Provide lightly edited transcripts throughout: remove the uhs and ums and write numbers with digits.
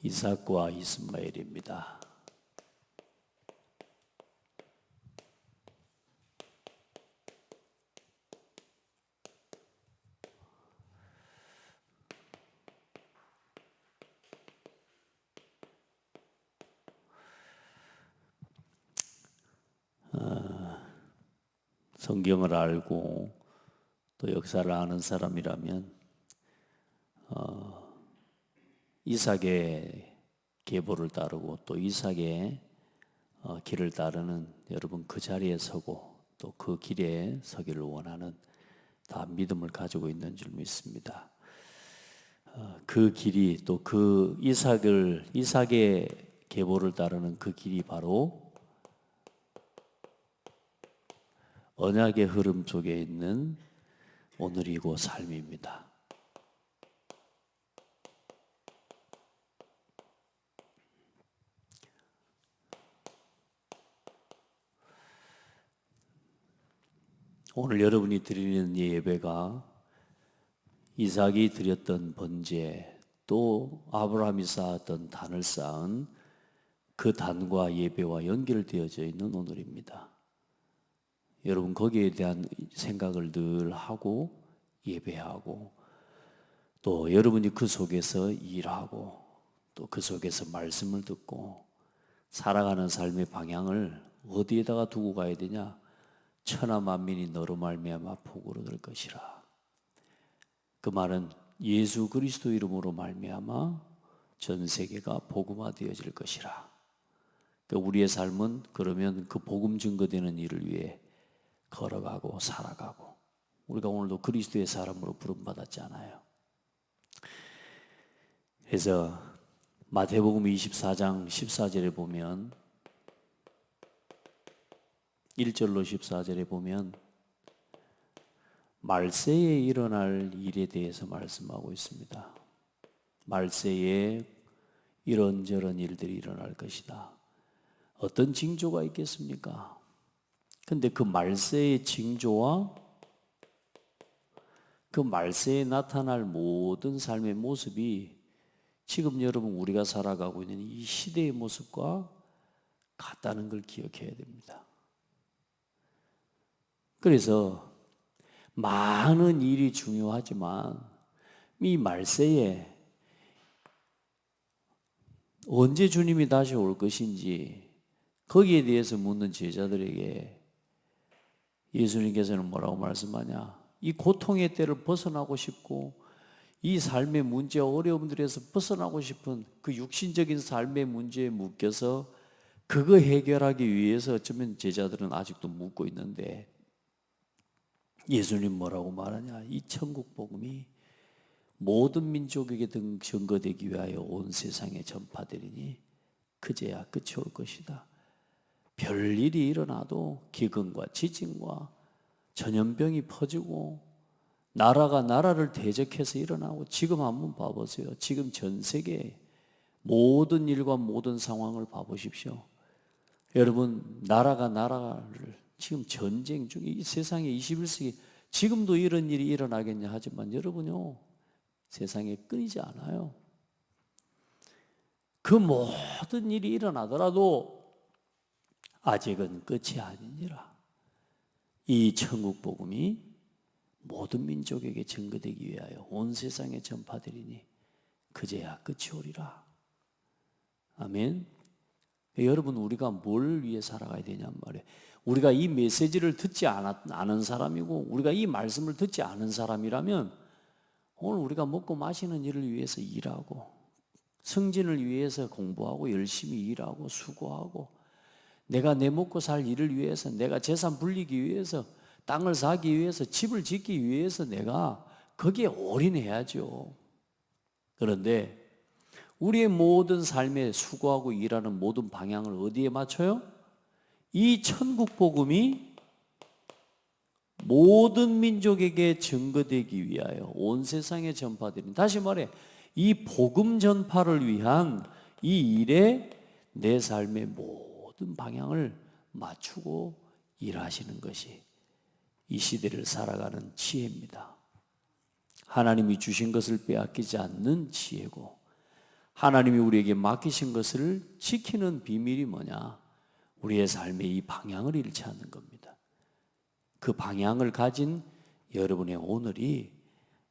이삭과 이스마엘입니다. 성경을 알고 또 역사를 아는 사람이라면 이삭의 계보를 따르고 또 이삭의 길을 따르는 여러분 그 자리에 서고 또 그 길에 서기를 원하는 다 믿음을 가지고 있는 줄 믿습니다. 그 길이 또 그 이삭의 계보를 따르는 그 길이 바로 언약의 흐름 속에 있는 오늘이고 삶입니다. 오늘 여러분이 드리는 이 예배가 이삭이 드렸던 번제 또 아브라함이 쌓았던 단을 쌓은 그 단과 예배와 연결되어져 있는 오늘입니다. 여러분 거기에 대한 생각을 늘 하고 예배하고 또 여러분이 그 속에서 일하고 또 그 속에서 말씀을 듣고 살아가는 삶의 방향을 어디에다가 두고 가야 되냐? 천하 만민이 너로 말미암아 복으로 될 것이라. 그 말은 예수 그리스도 이름으로 말미암아 전 세계가 복음화되어질 것이라. 그러니까 우리의 삶은 그러면 그 복음 증거되는 일을 위해 걸어가고 살아가고 우리가 오늘도 그리스도의 사람으로 부름받았잖아요. 그래서 마태복음 24장 14절에 보면 1절로 14절에 보면 말세에 일어날 일에 대해서 말씀하고 있습니다. 말세에 이런저런 일들이 일어날 것이다. 어떤 징조가 있겠습니까? 근데 그 말세의 징조와 그 말세에 나타날 모든 삶의 모습이 지금 여러분 우리가 살아가고 있는 이 시대의 모습과 같다는 걸 기억해야 됩니다. 그래서 많은 일이 중요하지만 이 말세에 언제 주님이 다시 올 것인지 거기에 대해서 묻는 제자들에게 예수님께서는 뭐라고 말씀하냐? 이 고통의 때를 벗어나고 싶고 이 삶의 문제, 어려움들에서 벗어나고 싶은 그 육신적인 삶의 문제에 묶여서 그거 해결하기 위해서 어쩌면 제자들은 아직도 묻고 있는데 예수님 뭐라고 말하냐? 이 천국 복음이 모든 민족에게 증거되기 위하여 온 세상에 전파되리니 그제야 끝이 올 것이다. 별일이 일어나도 기근과 지진과 전염병이 퍼지고 나라가 나라를 대적해서 일어나고 지금 한번 봐보세요. 지금 전 세계 모든 일과 모든 상황을 봐보십시오. 여러분 나라가 나라를 지금 전쟁 중에 이 세상에 21세기 지금도 이런 일이 일어나겠냐 하지만 여러분요 세상에 끊이지 않아요. 그 모든 일이 일어나더라도 아직은 끝이 아니니라. 이 천국 복음이 모든 민족에게 증거되기 위하여 온 세상에 전파되리니 그제야 끝이 오리라. 아멘. 여러분 우리가 뭘 위해 살아가야 되냔 말이에요. 우리가 이 메시지를 듣지 않은 사람이고 우리가 이 말씀을 듣지 않은 사람이라면 오늘 우리가 먹고 마시는 일을 위해서 일하고 승진을 위해서 공부하고 열심히 일하고 수고하고 내가 내 먹고 살 일을 위해서 내가 재산 불리기 위해서 땅을 사기 위해서 집을 짓기 위해서 내가 거기에 올인해야죠. 그런데 우리의 모든 삶에 수고하고 일하는 모든 방향을 어디에 맞춰요? 이 천국 복음이 모든 민족에게 증거되기 위하여 온 세상에 전파되는, 다시 말해 이 복음 전파를 위한 이 일에 내 삶의 모든 방향을 맞추고 일하시는 것이 이 시대를 살아가는 지혜입니다. 하나님이 주신 것을 빼앗기지 않는 지혜고 하나님이 우리에게 맡기신 것을 지키는 비밀이 뭐냐? 우리의 삶의 이 방향을 잃지 않는 겁니다. 그 방향을 가진 여러분의 오늘이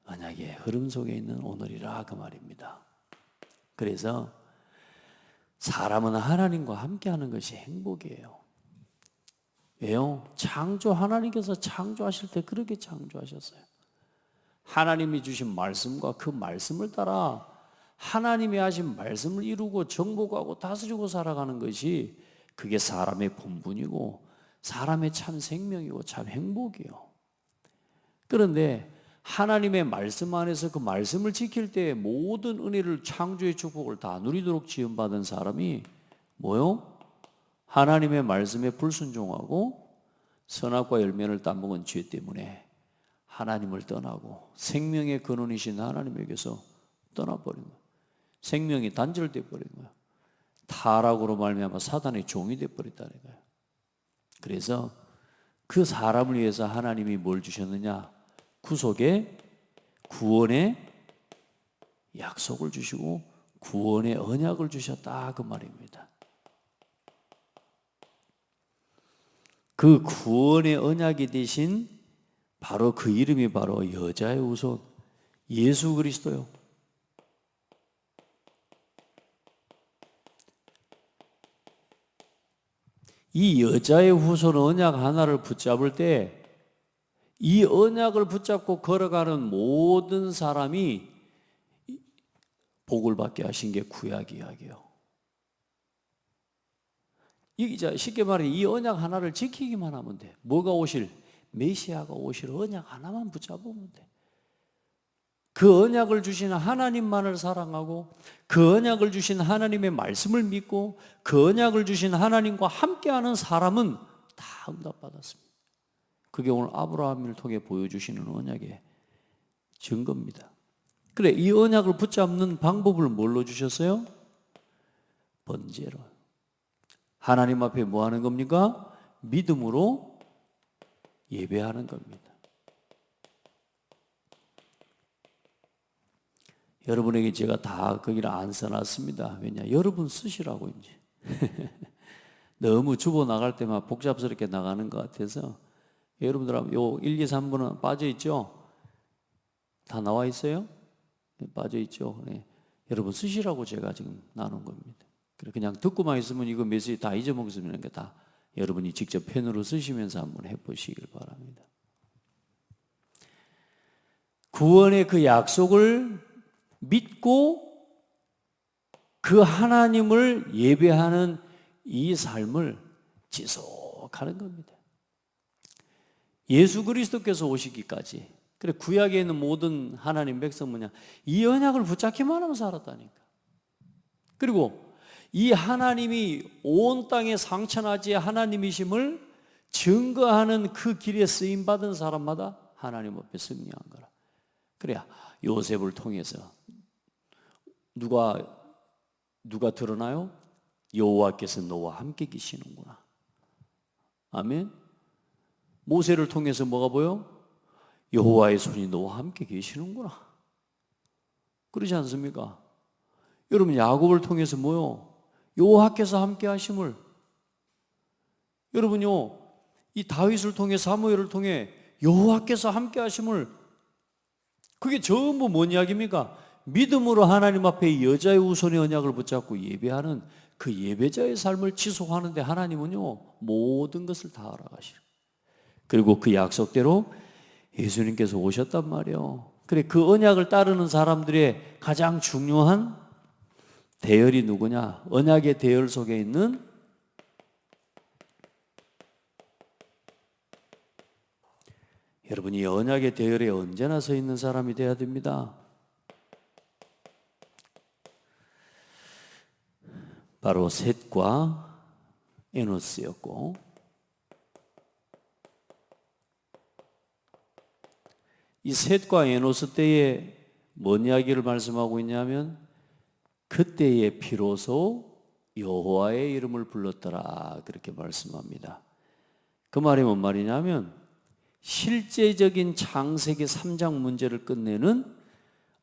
언약의 흐름 속에 있는 오늘이라 그 말입니다. 그래서 사람은 하나님과 함께하는 것이 행복이에요. 왜요? 하나님께서 창조하실 때 그렇게 창조하셨어요. 하나님이 주신 말씀과 그 말씀을 따라 하나님이 하신 말씀을 이루고 정복하고 다스리고 살아가는 것이 그게 사람의 본분이고 사람의 참 생명이고 참 행복이에요. 그런데 하나님의 말씀 안에서 그 말씀을 지킬 때 모든 은혜를 창조의 축복을 다 누리도록 지음받은 사람이 뭐요? 하나님의 말씀에 불순종하고 선악과 열매를 따먹은 죄 때문에 하나님을 떠나고 생명의 근원이신 하나님에게서 떠나버린 거예요. 생명이 단절돼 버린 거예요. 타락으로 말미암아 사단의 종이 돼 버렸다는 거예요. 그래서 그 사람을 위해서 하나님이 뭘 주셨느냐? 구속의 구원의 약속을 주시고 구원의 언약을 주셨다 그 말입니다. 그 구원의 언약이 되신 바로 그 이름이 바로 여자의 후손 예수 그리스도요. 이 여자의 후손 언약 하나를 붙잡을 때 이 언약을 붙잡고 걸어가는 모든 사람이 복을 받게 하신 게 구약 이야기예요. 쉽게 말해 이 언약 하나를 지키기만 하면 돼. 뭐가 오실? 메시아가 오실 언약 하나만 붙잡으면 돼. 그 언약을 주신 하나님만을 사랑하고 그 언약을 주신 하나님의 말씀을 믿고 그 언약을 주신 하나님과 함께하는 사람은 다 응답받았습니다. 그게 오늘 아브라함을 통해 보여주시는 언약의 증거입니다. 그래, 이 언약을 붙잡는 방법을 뭘로 주셨어요? 번제로. 하나님 앞에 뭐 하는 겁니까? 믿음으로 예배하는 겁니다. 여러분에게 제가 다 거기를 안 써놨습니다. 왜냐? 여러분 쓰시라고 이제. 너무 주보 나갈 때만 복잡스럽게 나가는 것 같아서 여러분들 요 1, 2, 3번은 빠져있죠? 다 나와 있어요? 네, 빠져있죠? 네. 여러분 쓰시라고 제가 지금 나눈 겁니다. 그냥 듣고만 있으면 이거 메시지 다 잊어먹으면 다 여러분이 직접 펜으로 쓰시면서 한번 해보시길 바랍니다. 구원의 그 약속을 믿고 그 하나님을 예배하는 이 삶을 지속하는 겁니다. 예수 그리스도께서 오시기까지. 그래, 구약에 있는 모든 하나님 백성 뭐냐? 이 언약을 붙잡기만 하면 살았다니까. 그리고 이 하나님이 온 땅에 상천하지 하나님이심을 증거하는 그 길에 쓰임받은 사람마다 하나님 앞에 승리한 거라. 그래야 요셉을 통해서 누가 드러나요? 여호와께서 너와 함께 계시는구나. 아멘. 모세를 통해서 뭐가 보여? 여호와의 손이 너와 함께 계시는구나. 그러지 않습니까? 여러분 야곱을 통해서 뭐요? 여호와께서 함께 하심을. 여러분요, 이 다윗을 통해 사무엘을 통해 여호와께서 함께 하심을. 그게 전부 뭔 이야기입니까? 믿음으로 하나님 앞에 여자의 후손의 언약을 붙잡고 예배하는 그 예배자의 삶을 지속하는데 하나님은요 모든 것을 다 알아가시고 그리고 그 약속대로 예수님께서 오셨단 말이에요. 그래, 그 언약을 따르는 사람들의 가장 중요한 대열이 누구냐? 언약의 대열 속에 있는 여러분이 언약의 대열에 언제나 서 있는 사람이 되어야 됩니다. 바로 셋과 에노스였고, 이 셋과 에노스 때에 뭔 이야기를 말씀하고 있냐면 그때에 비로소 여호와의 이름을 불렀더라 그렇게 말씀합니다. 그 말이 뭔 말이냐면 실제적인 창세기 3장 문제를 끝내는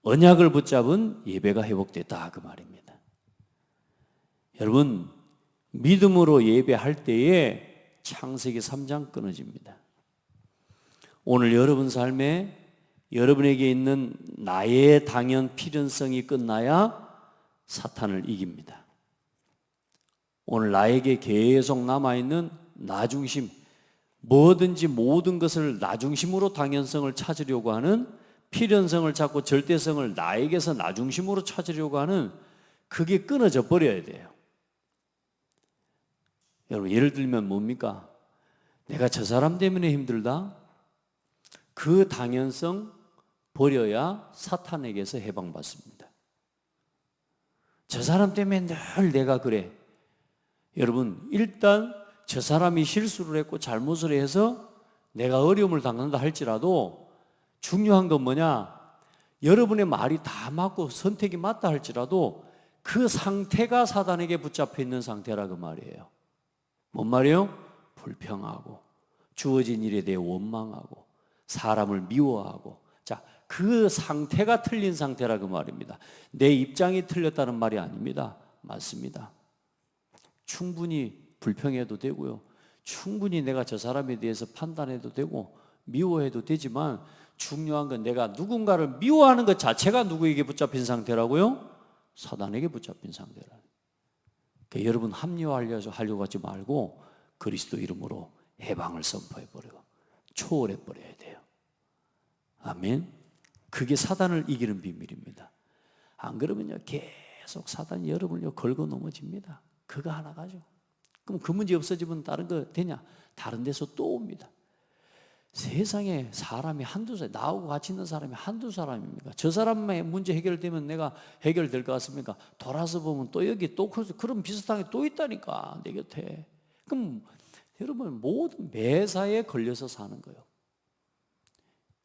언약을 붙잡은 예배가 회복됐다 그 말입니다. 여러분, 믿음으로 예배할 때에 창세기 3장 끊어집니다. 오늘 여러분 삶에 여러분에게 있는 나의 당연 필연성이 끝나야 사탄을 이깁니다. 오늘 나에게 계속 남아있는 나중심, 뭐든지 모든 것을 나중심으로 당연성을 찾으려고 하는, 필연성을 찾고 절대성을 나에게서 나중심으로 찾으려고 하는, 그게 끊어져 버려야 돼요. 여러분, 예를 들면 뭡니까? 내가 저 사람 때문에 힘들다? 그 당연성 버려야 사탄에게서 해방받습니다. 저 사람 때문에 늘 내가 그래. 여러분, 일단 저 사람이 실수를 했고 잘못을 해서 내가 어려움을 당한다 할지라도 중요한 건 뭐냐? 여러분의 말이 다 맞고 선택이 맞다 할지라도 그 상태가 사단에게 붙잡혀 있는 상태라 그 말이에요. 뭔 말이에요? 불평하고 주어진 일에 대해 원망하고 사람을 미워하고, 자, 그 상태가 틀린 상태라 그 말입니다. 내 입장이 틀렸다는 말이 아닙니다. 맞습니다. 충분히 불평해도 되고요, 충분히 내가 저 사람에 대해서 판단해도 되고 미워해도 되지만 중요한 건 내가 누군가를 미워하는 것 자체가 누구에게 붙잡힌 상태라고요? 사단에게 붙잡힌 상태라. 그러니까 여러분, 합리화하려고 하지 말고 그리스도 이름으로 해방을 선포해버리고 초월해버려야 돼요. 아멘. 그게 사단을 이기는 비밀입니다. 안 그러면요 계속 사단이 여러분을 걸고 넘어집니다. 그거 하나 가지고. 그럼 그 문제 없어지면 다른 거 되냐? 다른 데서 또 옵니다. 세상에 사람이 한두 사람, 나하고 같이 있는 사람이 한두 사람입니까? 저 사람의 문제 해결되면 내가 해결될 것 같습니까? 돌아서 보면 또 여기 또 그런 비슷한 게 또 있다니까, 내 곁에. 그럼 여러분, 모든 매사에 걸려서 사는 거예요.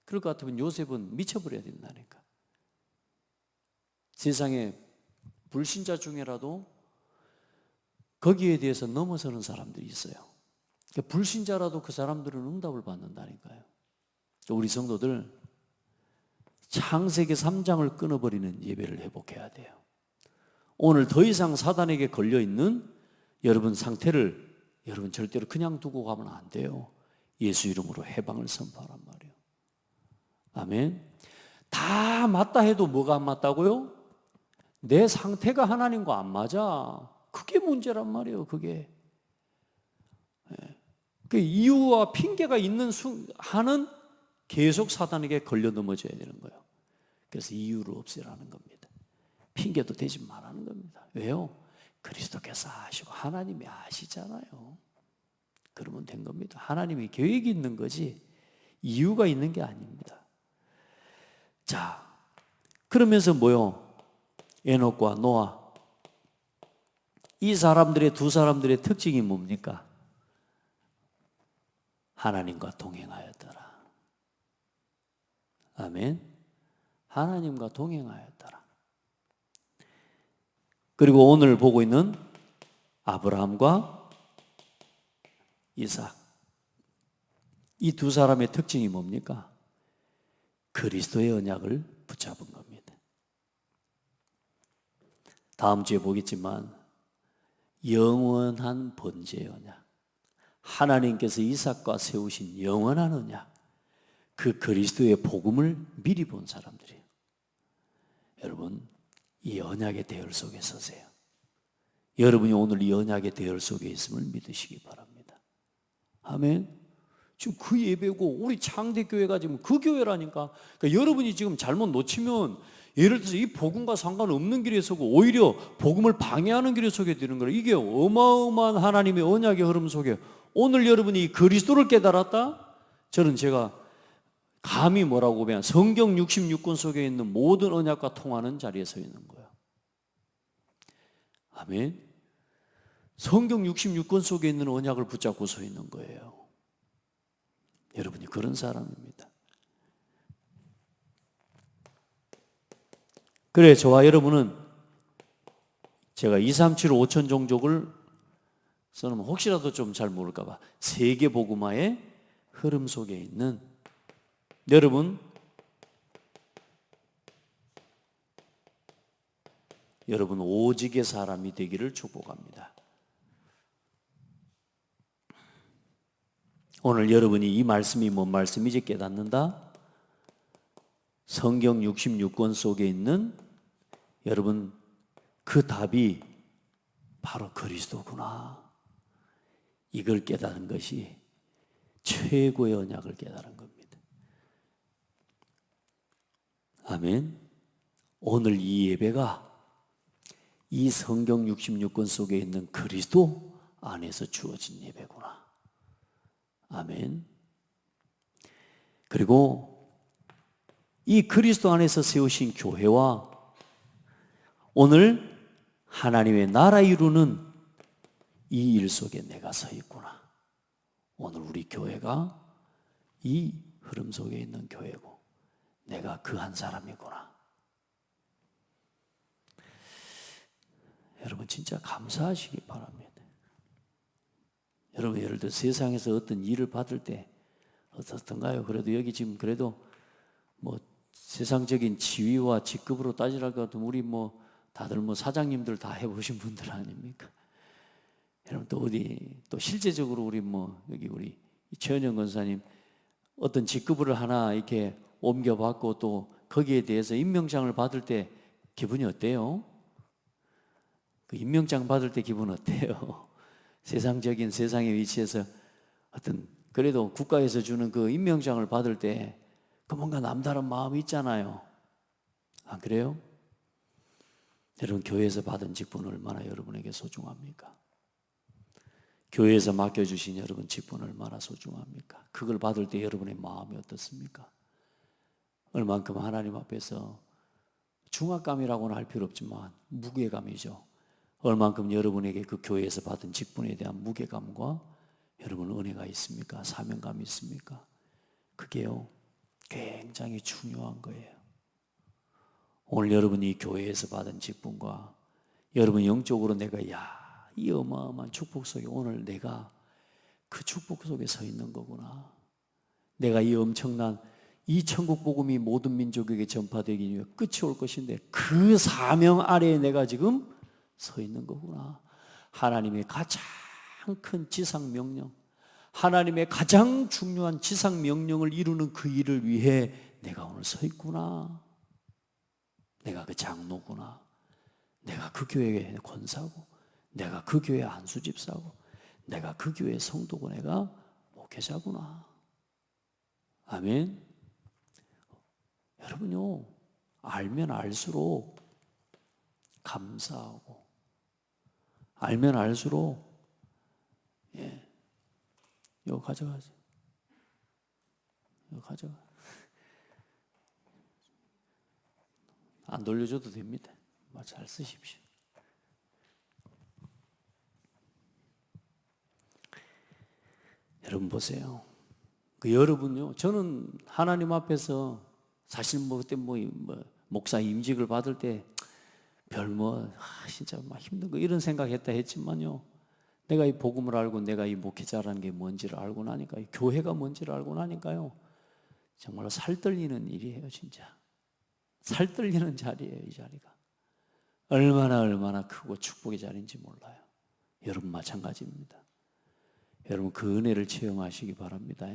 그럴 것 같으면 요셉은 미쳐버려야 된다니까. 세상에 불신자 중에라도 거기에 대해서 넘어서는 사람들이 있어요. 불신자라도 그 사람들은 응답을 받는다니까요. 우리 성도들 창세기 3장을 끊어버리는 예배를 회복해야 돼요. 오늘 더 이상 사단에게 걸려있는 여러분 상태를 여러분 절대로 그냥 두고 가면 안 돼요. 예수 이름으로 해방을 선포하란 말이에요. 아멘. 다 맞다 해도 뭐가 안 맞다고요? 내 상태가 하나님과 안 맞아. 그게 문제란 말이에요. 그게. 그 이유와 핑계가 있는 한은 계속 사단에게 걸려 넘어져야 되는 거예요. 그래서 이유를 없애라는 겁니다. 핑계도 대지 말라는 겁니다. 왜요? 그리스도께서 아시고 하나님이 아시잖아요. 그러면 된 겁니다. 하나님이 계획이 있는 거지 이유가 있는 게 아닙니다. 자, 그러면서 뭐요? 에녹과 노아, 이 사람들의 두 사람들의 특징이 뭡니까? 하나님과 동행하였더라. 아멘. 하나님과 동행하였더라. 그리고 오늘 보고 있는 아브라함과 이삭, 이 두 사람의 특징이 뭡니까? 그리스도의 언약을 붙잡은 겁니다. 다음 주에 보겠지만 영원한 번제의 언약, 하나님께서 이삭과 세우신 영원한 언약, 그 그리스도의 복음을 미리 본 사람들이에요. 여러분, 이 언약의 대열 속에 서세요. 여러분이 오늘 이 언약의 대열 속에 있음을 믿으시기 바랍니다. 아멘. 지금 그 예배고 우리 창대교회가 지금 그 교회라니까. 그러니까 여러분이 지금 잘못 놓치면 예를 들어서 이 복음과 상관없는 길에 서고 오히려 복음을 방해하는 길에 서게 되는 거예요. 이게 어마어마한 하나님의 언약의 흐름 속에 오늘 여러분이 이 그리스도를 깨달았다? 저는 제가 감히 뭐라고 보면 성경 66권 속에 있는 모든 언약과 통하는 자리에 서 있는 거예요. 아멘. 성경 66권 속에 있는 언약을 붙잡고 서 있는 거예요. 여러분이 그런 사람입니다. 그래, 저와 여러분은 제가 2, 3, 7, 5천 종족을 써놓으면 혹시라도 좀 잘 모를까 봐 세계 복음화의 흐름 속에 있는 여러분, 여러분 오직의 사람이 되기를 축복합니다. 오늘 여러분이 이 말씀이 뭔 말씀인지 깨닫는다? 성경 66권 속에 있는 여러분 그 답이 바로 그리스도구나. 이걸 깨달은 것이 최고의 언약을 깨달은 겁니다. 아멘. 오늘 이 예배가 이 성경 66권 속에 있는 그리스도 안에서 주어진 예배구나. 아멘. 그리고 이 그리스도 안에서 세우신 교회와 오늘 하나님의 나라 이루는 이 일 속에 내가 서 있구나. 오늘 우리 교회가 이 흐름 속에 있는 교회고 내가 그 한 사람이구나. 여러분 진짜 감사하시기 바랍니다. 여러분 예를 들어 세상에서 어떤 일을 받을 때 어떻던가요? 그래도 여기 지금 그래도 뭐 세상적인 지위와 직급으로 따지라고 하면 우리 뭐 다들 뭐 사장님들 다 해보신 분들 아닙니까? 여러분 또 어디 또 실제적으로 우리 뭐 여기 우리 최은영 권사님 어떤 직급을 하나 이렇게 옮겨받고 또 거기에 대해서 임명장을 받을 때 기분이 어때요? 그 임명장 받을 때 기분 어때요? 세상적인 세상의 위치에서 어떤 그래도 국가에서 주는 그 임명장을 받을 때 그 뭔가 남다른 마음이 있잖아요. 안 그래요? 여러분 교회에서 받은 직분은 얼마나 여러분에게 소중합니까? 교회에서 맡겨주신 여러분 직분은 얼마나 소중합니까? 그걸 받을 때 여러분의 마음이 어떻습니까? 얼만큼 하나님 앞에서 중압감이라고는 할 필요 없지만 무게감이죠. 얼만큼 여러분에게 그 교회에서 받은 직분에 대한 무게감과 여러분 은혜가 있습니까? 사명감이 있습니까? 그게요 굉장히 중요한 거예요. 오늘 여러분이 교회에서 받은 직분과 여러분 영적으로 내가 이 어마어마한 축복 속에 오늘 내가 그 축복 속에 서 있는 거구나. 내가 이 엄청난 이 천국 복음이 모든 민족에게 전파되기 위해 끝이 올 것인데 그 사명 아래에 내가 지금 서 있는 거구나. 하나님의 가장 큰 지상 명령, 하나님의 가장 중요한 지상 명령을 이루는 그 일을 위해 내가 오늘 서 있구나. 내가 그 장로구나. 내가 그 교회의 권사고, 내가 그 교회 안수 집사고, 내가 그 교회 성도고, 내가 목회자구나. 아멘. 여러분요, 알면 알수록 감사하고, 알면 알수록 이거 가져가세요. 이거 가져가. 안 돌려줘도 됩니다. 잘 쓰십시오. 여러분 보세요. 그 여러분요, 저는 하나님 앞에서 사실 뭐 그때 뭐 목사 임직을 받을 때 별 진짜 막 힘든 거 이런 생각했다 했지만요. 내가 이 복음을 알고 내가 이 목회자라는 게 뭔지를 알고 나니까, 이 교회가 뭔지를 알고 나니까요. 정말로 살 떨리는 일이에요, 진짜. 살 떨리는 자리예요, 이 자리가. 얼마나 크고 축복의 자리인지 몰라요. 여러분 마찬가지입니다. 여러분 그 은혜를 체험하시기 바랍니다.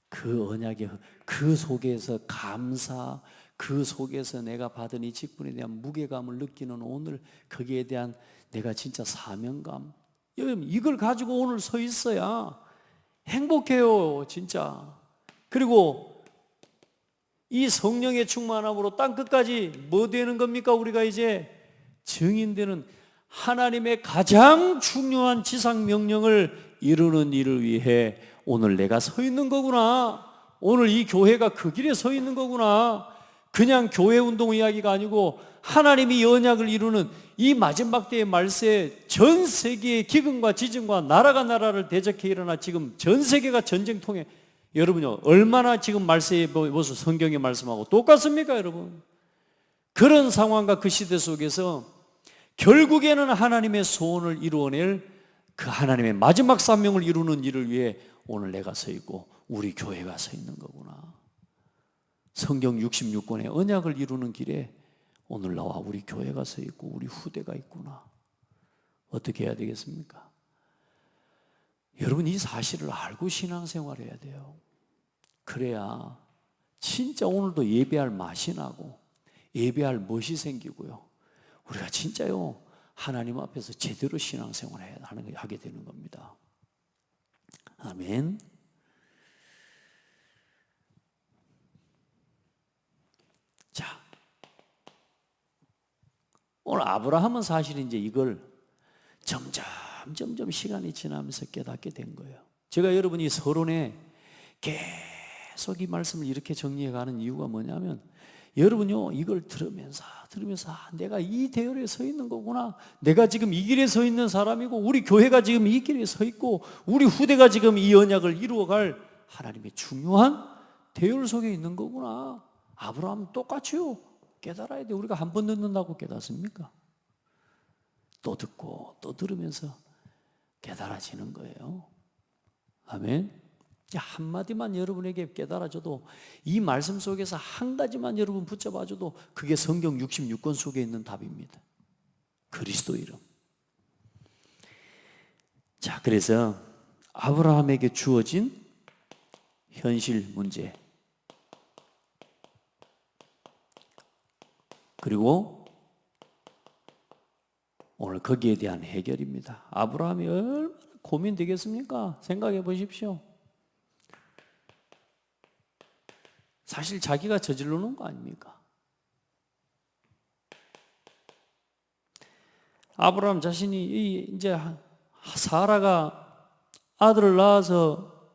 그 언약의 그 속에서 감사, 그 속에서 내가 받은 이 직분에 대한 무게감을 느끼는 오늘 거기에 대한 내가 진짜 사명감, 여러분 이걸 가지고 오늘 서 있어야 행복해요, 진짜. 그리고 이 성령의 충만함으로 땅 끝까지 뭐 되는 겁니까? 우리가 이제 증인되는 하나님의 가장 중요한 지상 명령을 이루는 일을 위해 오늘 내가 서 있는 거구나. 오늘 이 교회가 그 길에 서 있는 거구나. 그냥 교회 운동 이야기가 아니고 하나님이 언약을 이루는 이 마지막 때의 말세에 전 세계의 기근과 지진과 나라가 나라를 대적해 일어나 지금 전 세계가 전쟁통에, 여러분요 얼마나 지금 말세의 모습 성경에 말씀하고 똑같습니까, 여러분? 그런 상황과 그 시대 속에서 결국에는 하나님의 소원을 이루어낼 그 하나님의 마지막 사명을 이루는 일을 위해 오늘 내가 서 있고 우리 교회가 서 있는 거구나. 성경 66권의 언약을 이루는 길에 오늘 나와 우리 교회가 서 있고 우리 후대가 있구나. 어떻게 해야 되겠습니까? 여러분, 이 사실을 알고 신앙생활을 해야 돼요. 그래야 진짜 오늘도 예배할 맛이 나고 예배할 멋이 생기고요, 우리가 진짜요 하나님 앞에서 제대로 신앙생활을 하게 되는 겁니다. 아멘. 자, 오늘 아브라함은 사실 이제 이걸 점점 시간이 지나면서 깨닫게 된 거예요. 제가 여러분이 서론에 계속 이 말씀을 이렇게 정리해 가는 이유가 뭐냐면, 여러분요 이걸 들으면서 내가 이 대열에 서 있는 거구나, 내가 지금 이 길에 서 있는 사람이고 우리 교회가 지금 이 길에 서 있고 우리 후대가 지금 이 언약을 이루어갈 하나님의 중요한 대열 속에 있는 거구나. 아브라함 똑같이요 깨달아야 돼. 우리가 한 번 듣는다고 깨닫습니까? 또 듣고 또 들으면서 깨달아지는 거예요. 아멘. 한마디만 여러분에게 깨달아져도, 이 말씀 속에서 한 가지만 여러분 붙잡아줘도 그게 성경 66권 속에 있는 답입니다. 그리스도 이름. 자, 그래서 아브라함에게 주어진 현실 문제, 그리고 오늘 거기에 대한 해결입니다. 아브라함이 얼마나 고민되겠습니까? 생각해 보십시오. 사실 자기가 저질러 놓은 거 아닙니까? 아브라함 자신이 이제 사라가 아들을 낳아서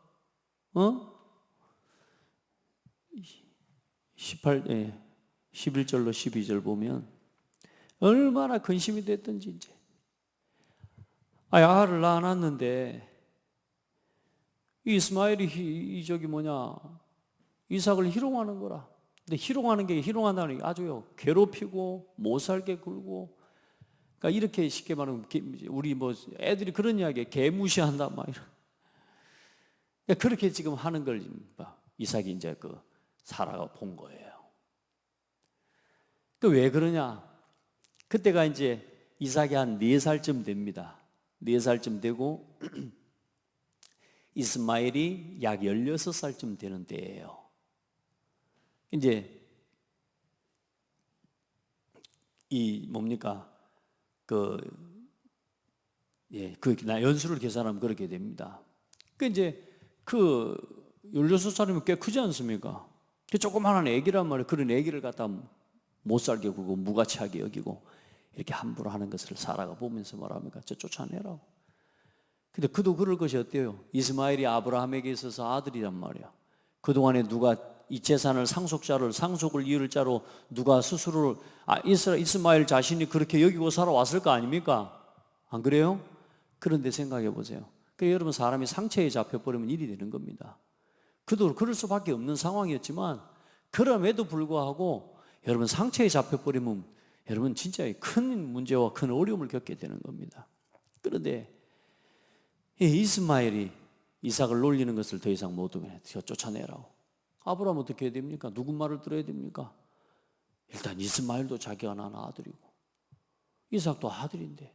11절로 12절 보면 얼마나 근심이 됐던지, 이제 아들을 낳아놨는데 이스마엘이 이삭을 희롱하는 거라. 근데 희롱한다는 게 아주요 괴롭히고 못 살게 굴고, 그러니까 이렇게 쉽게 말하면 우리 애들이 그런 이야기에 개무시한다 막 이런. 그러니까 그렇게 지금 하는 걸 이삭이 이제 사라가 본 거예요. 왜 그러냐? 그때가 이제 이삭이 한 4살쯤 됩니다. 4살쯤 되고 이스마엘이 약 16살쯤 되는 때예요. 이제 연수를 계산하면 그렇게 됩니다. 이제 16살이면 꽤 크지 않습니까? 조그마한 애기란 말이에요. 그런 애기를 갖다 못 살게 굴고 무가치하게 여기고 이렇게 함부로 하는 것을 사라가 보면서 뭐랍니까? 쫓아내라고. 근데 그도 그럴 것이 어때요? 이스마엘이 아브라함에게 있어서 아들이란 말이야. 그동안에 누가 이 재산을 상속을 이을 자로 누가 스스로를 이스마엘 자신이 그렇게 여기고 살아왔을 거 아닙니까? 안 그래요? 그런데 생각해 보세요. 그러니까 여러분, 사람이 상처에 잡혀버리면 일이 되는 겁니다. 그도 그럴 수밖에 없는 상황이었지만, 그럼에도 불구하고 여러분 상처에 잡혀버리면 여러분 진짜 큰 문제와 큰 어려움을 겪게 되는 겁니다. 그런데 이스마엘이 이삭을 놀리는 것을 더 이상 못 하게 쫓아내라고. 아브라함 어떻게 해야 됩니까? 누구 말을 들어야 됩니까? 일단 이스마엘도 자기가 낳은 아들이고 이삭도 아들인데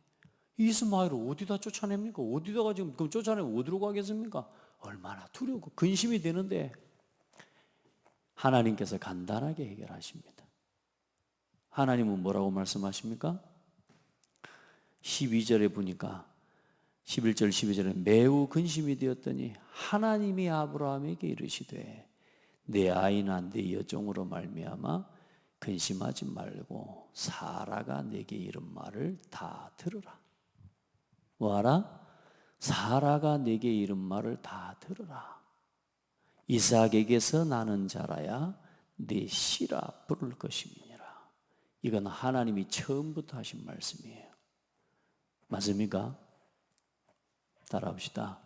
이스마엘을 어디다 쫓아냅니까? 어디다가 지금 그럼 쫓아내면 어디로 가겠습니까? 얼마나 두려우고 근심이 되는데 하나님께서 간단하게 해결하십니다. 하나님은 뭐라고 말씀하십니까? 12절에 보니까 11절 12절에 매우 근심이 되었더니 하나님이 아브라함에게 이르시되 내 아이나 내 여종으로 말미암아 근심하지 말고 사라가 내게 이른 말을 다 들으라. 뭐하라? 사라가 내게 이른 말을 다 들으라. 이삭에게서 나는 자라야 네 씨라 부를 것임이니라. 이건 하나님이 처음부터 하신 말씀이에요. 맞습니까? 따라합시다.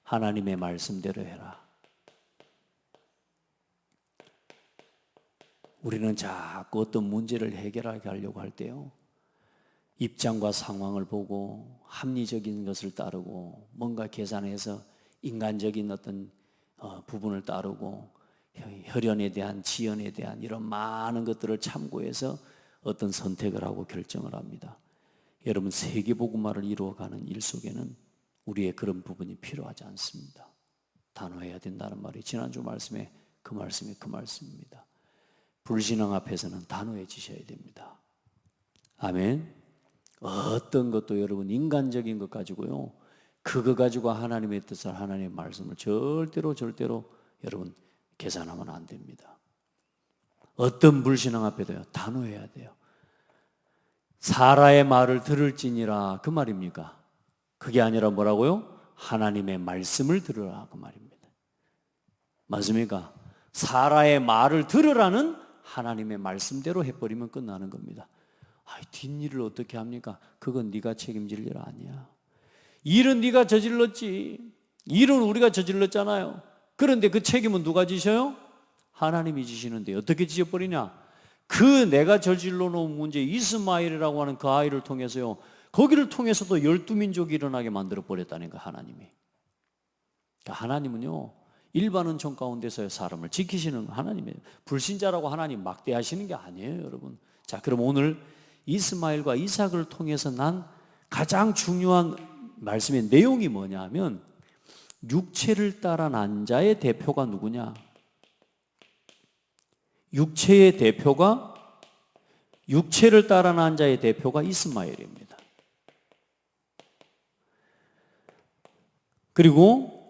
하나님의 말씀대로 해라. 우리는 자꾸 어떤 문제를 해결하게 하려고 할 때요, 입장과 상황을 보고 합리적인 것을 따르고 뭔가 계산해서 인간적인 어떤 부분을 따르고 혈연에 대한 지연에 대한 이런 많은 것들을 참고해서 어떤 선택을 하고 결정을 합니다. 여러분, 세계복음화를 이루어가는 일 속에는 우리의 그런 부분이 필요하지 않습니다. 단호해야 된다는 말이 지난주 말씀에 그 말씀입니다. 불신앙 앞에서는 단호해지셔야 됩니다. 아멘. 어떤 것도 여러분 인간적인 것 가지고요, 그거 가지고 하나님의 뜻을, 하나님의 말씀을 절대로 여러분 계산하면 안 됩니다. 어떤 불신앙 앞에도요 단호해야 돼요. 사라의 말을 들을지니라, 그 말입니까? 그게 아니라 뭐라고요? 하나님의 말씀을 들으라, 그 말입니다. 맞습니까? 사라의 말을 들으라는 하나님의 말씀대로 해버리면 끝나는 겁니다. 뒷일을 어떻게 합니까? 그건 네가 책임질 일 아니야. 일은 네가 저질렀지. 일은 우리가 저질렀잖아요. 그런데 그 책임은 누가 지셔요? 하나님이 지시는데 어떻게 지셔버리냐? 그 내가 저질러 놓은 문제, 이스마엘이라고 하는 그 아이를 통해서요, 거기를 통해서도 12민족이 일어나게 만들어 버렸다는 거예요, 하나님이. 하나님은요, 일반 은총 가운데서의 사람을 지키시는 하나님이에요. 불신자라고 하나님 막대하시는 게 아니에요, 여러분. 자, 그럼 오늘 이스마엘과 이삭을 통해서 난 가장 중요한 말씀의 내용이 뭐냐 하면, 육체를 따라 난 자의 대표가 누구냐? 육체를 따라 난 자의 대표가 이스마엘입니다. 그리고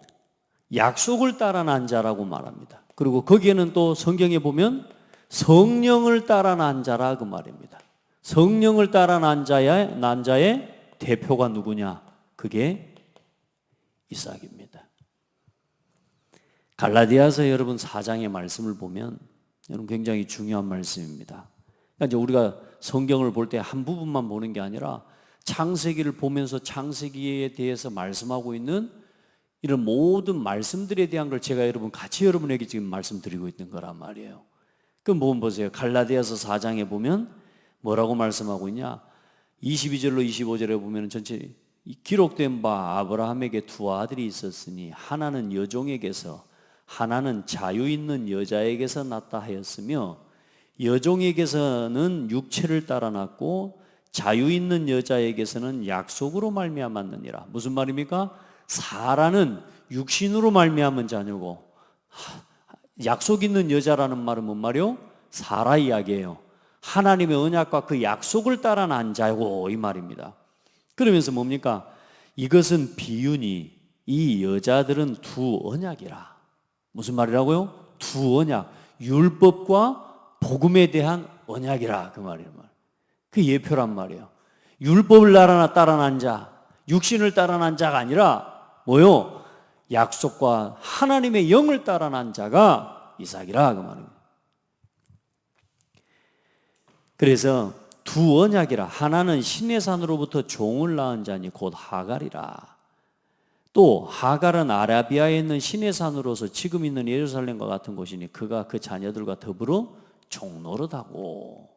약속을 따라 난 자라고 말합니다. 그리고 거기에는 또 성경에 보면 성령을 따라 난 자라, 그 말입니다. 성령을 따라 난 자의 대표가 누구냐? 그게 이삭입니다. 갈라디아서 여러분 4장의 말씀을 보면 여러분 굉장히 중요한 말씀입니다. 그러니까 이제 우리가 성경을 볼 때 한 부분만 보는 게 아니라 창세기를 보면서 창세기에 대해서 말씀하고 있는 이런 모든 말씀들에 대한 걸 제가 같이 여러분에게 지금 말씀드리고 있는 거란 말이에요. 그럼 뭐 보세요. 갈라디아서 4장에 보면 뭐라고 말씀하고 있냐? 22절로 25절에 보면 전체 기록된 바 아브라함에게 두 아들이 있었으니 하나는 여종에게서 하나는 자유 있는 여자에게서 났다 하였으며, 여종에게서는 육체를 따라 났고 자유 있는 여자에게서는 약속으로 말미암았느니라. 무슨 말입니까? 사라는 육신으로 말미암은 자녀고, 약속 있는 여자라는 말은 뭔 말이요? 사라 이야기예요. 하나님의 언약과 그 약속을 따라 난 자고, 이 말입니다. 그러면서 뭡니까? 이것은 비유니 이 여자들은 두 언약이라. 무슨 말이라고요? 두 언약, 율법과 복음에 대한 언약이라, 그 말이에요. 그 예표란 말이에요. 율법을 따라 난 자, 육신을 따라 난 자가 아니라 뭐요? 약속과 하나님의 영을 따라 난 자가 이삭이라, 그 말이에요. 그래서 두 언약이라. 하나는 신의 산으로부터 종을 낳은 자니 곧 하갈이라. 또 하갈은 아라비아에 있는 신의 산으로서 지금 있는 예루살렘과 같은 곳이니 그가 그 자녀들과 더불어 종노릇하고.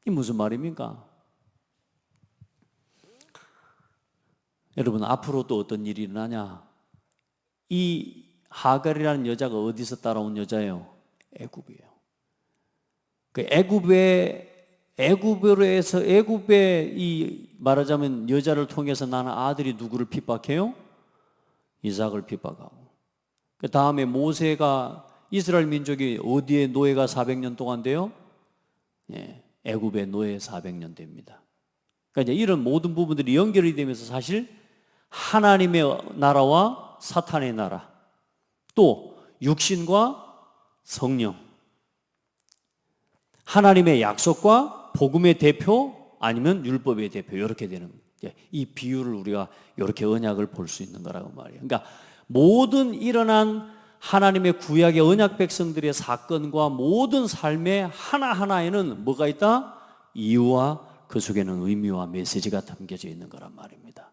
이 무슨 말입니까? 여러분, 앞으로 또 어떤 일이 일어나냐? 이 하갈이라는 여자가 어디서 따라온 여자예요? 애굽이에요. 그 애굽에 이 말하자면 여자를 통해서 나는 아들이 누구를 핍박해요? 이삭을 핍박하고. 그 다음에 모세가 이스라엘 민족이 어디에 노예가 400년 동안 돼요? 애굽의 노예 400년 됩니다. 그러니까 이제 이런 모든 부분들이 연결이 되면서 사실 하나님의 나라와 사탄의 나라, 또 육신과 성령, 하나님의 약속과 복음의 대표 아니면 율법의 대표, 이렇게 되는, 이 비유를 우리가 이렇게 언약을 볼 수 있는 거라고 말이에요. 그러니까 모든 일어난 하나님의 구약의 언약 백성들의 사건과 모든 삶의 하나하나에는 뭐가 있다? 이유와 그 속에는 의미와 메시지가 담겨져 있는 거란 말입니다.